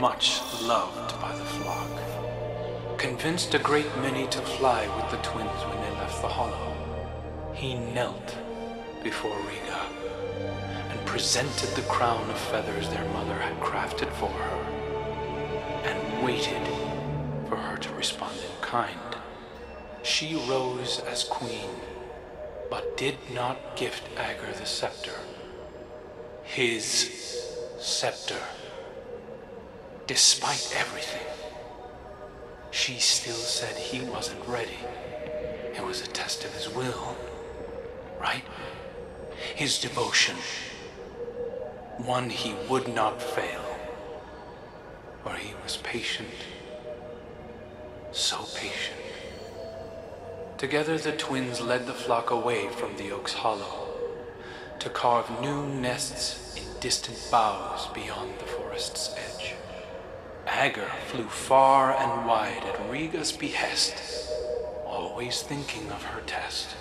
much loved by the flock, convinced a great many to fly with the twins when they left the hollow. He knelt before Riga and presented the crown of feathers their mother had crafted for her, and waited for her to respond in kind. She rose as queen, but did not gift Ager the scepter. His scepter. Despite everything, she still said he wasn't ready. It was a test of his will, right? His devotion. One he would not fail. For he was patient. So patient. Together the twins led the flock away from the oak's hollow to carve new nests in distant boughs beyond the forest's edge. Ager flew far and wide at Riga's behest, always thinking of her test,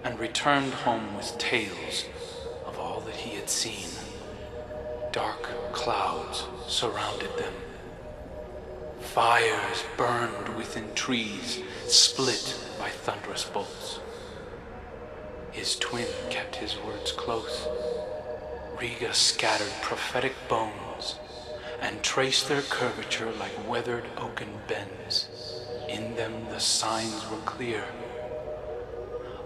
and returned home with tales of all that he had seen. Dark clouds surrounded them. Fires burned within trees, split by thunderous bolts. His twin kept his words close. Riga scattered prophetic bones and traced their curvature like weathered oaken bends. In them the signs were clear.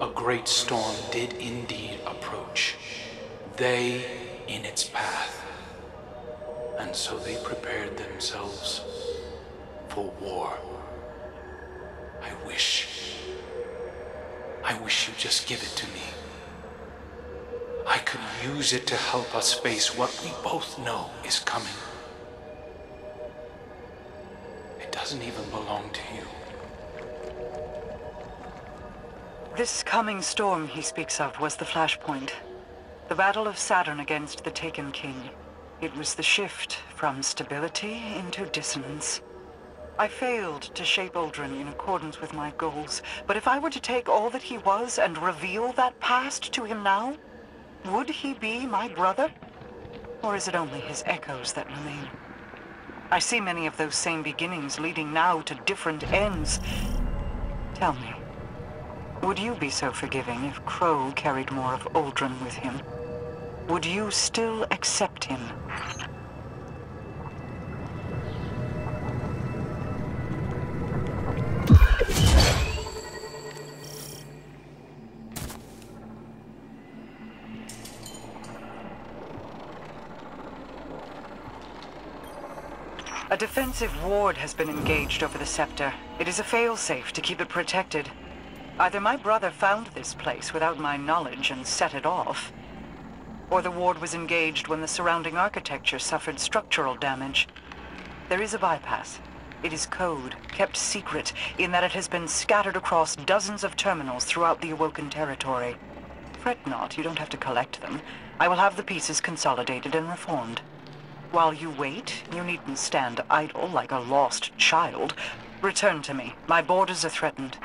A great storm did indeed approach, they in its path, and so they prepared themselves for war. I wish you'd just give it to me. I could use it to help us face what we both know is coming. It doesn't even belong to you. This coming storm he speaks of was the flashpoint. The battle of Saturn against the Taken King. It was the shift from stability into dissonance. I failed to shape Aldrin in accordance with my goals, but if I were to take all that he was and reveal that past to him now, would he be my brother? Or is it only his echoes that remain? I see many of those same beginnings leading now to different ends. Tell me, would you be so forgiving if Crow carried more of Aldrin with him? Would you still accept him? A defensive ward has been engaged over the Scepter. It is a failsafe to keep it protected. Either my brother found this place without my knowledge and set it off, or the ward was engaged when the surrounding architecture suffered structural damage. There is a bypass. It is code, kept secret, in that it has been scattered across dozens of terminals throughout the Awoken territory. Fret not, you don't have to collect them. I will have the pieces consolidated and reformed. While you wait, you needn't stand idle like a lost child. Return to me. My borders are threatened.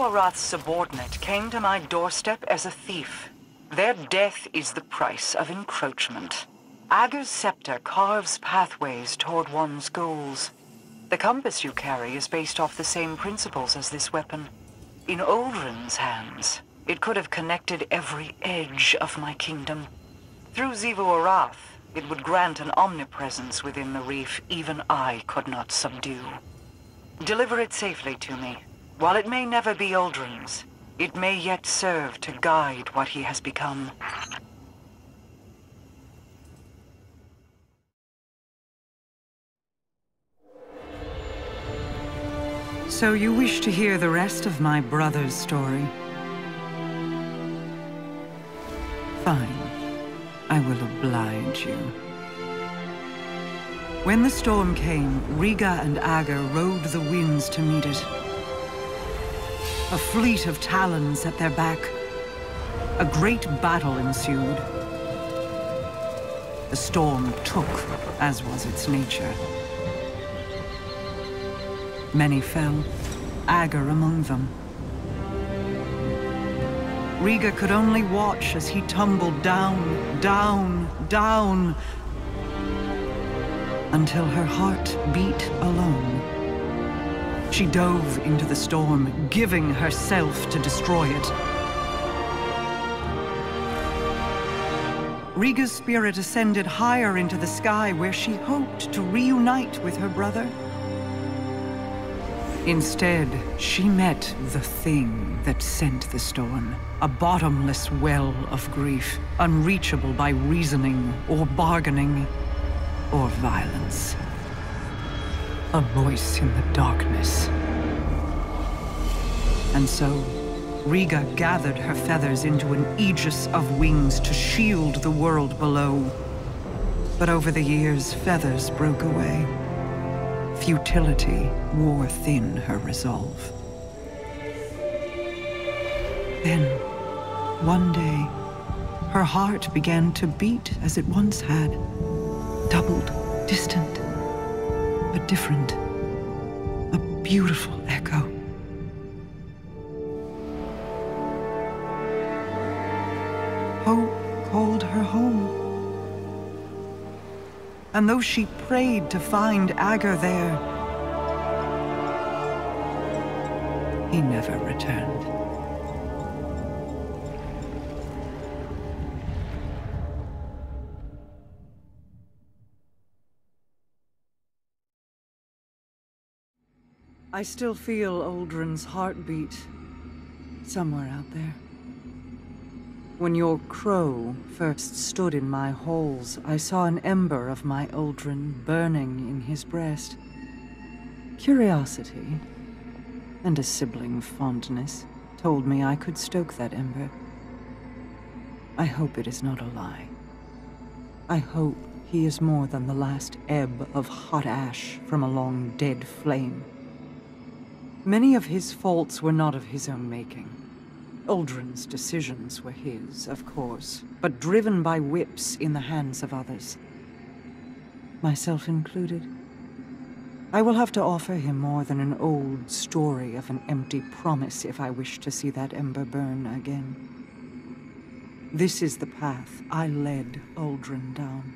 Arath's subordinate came to my doorstep as a thief. Their death is the price of encroachment. Ager's scepter carves pathways toward one's goals. The compass you carry is based off the same principles as this weapon. In Uldren's hands, it could have connected every edge of my kingdom. Through Xivu Arath, it would grant an omnipresence within the reef even I could not subdue. Deliver it safely to me. While it may never be Uldren's, it may yet serve to guide what he has become. So you wish to hear the rest of my brother's story? Fine. I will oblige you. When the storm came, Riga and Ager rode the winds to meet it. A fleet of talons at their back. A great battle ensued. The storm took, as was its nature. Many fell, Ager among them. Riga could only watch as he tumbled down, down, down, until her heart beat alone. She dove into the storm, giving herself to destroy it. Riga's spirit ascended higher into the sky, where she hoped to reunite with her brother. Instead, she met the thing that sent the storm. A bottomless well of grief, unreachable by reasoning or bargaining or violence. A voice in the darkness. And so, Riga gathered her feathers into an aegis of wings to shield the world below. But over the years, feathers broke away. Futility wore thin her resolve. Then, one day, her heart began to beat as it once had. Doubled, distant, but different. A beautiful echo. Hope called her home. And though she prayed to find Ager there, he never returned. I still feel Uldren's heartbeat somewhere out there. When your crow first stood in my halls, I saw an ember of my Uldren burning in his breast. Curiosity, and a sibling fondness, told me I could stoke that ember. I hope it is not a lie. I hope he is more than the last ebb of hot ash from a long dead flame. Many of his faults were not of his own making. Uldren's decisions were his, of course, but driven by whips in the hands of others. Myself included. I will have to offer him more than an old story of an empty promise if I wish to see that ember burn again. This is the path I led Uldren down.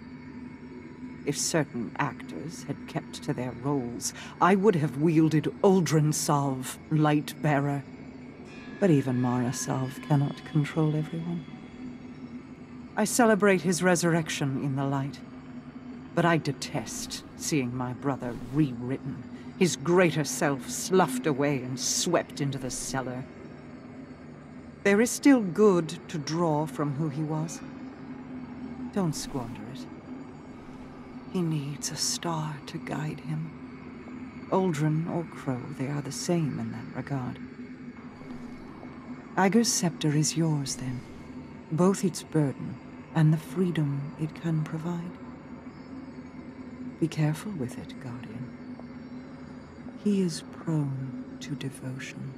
If certain actors had kept to their roles, I would have wielded Uldren Salve, Light-Bearer. But even Mara Salve cannot control everyone. I celebrate his resurrection in the light, but I detest seeing my brother rewritten, his greater self sloughed away and swept into the cellar. There is still good to draw from who he was. Don't squander it. He needs a star to guide him. Uldren or Crow, they are the same in that regard. Ager's scepter is yours, then. Both its burden and the freedom it can provide. Be careful with it, Guardian. He is prone to devotion.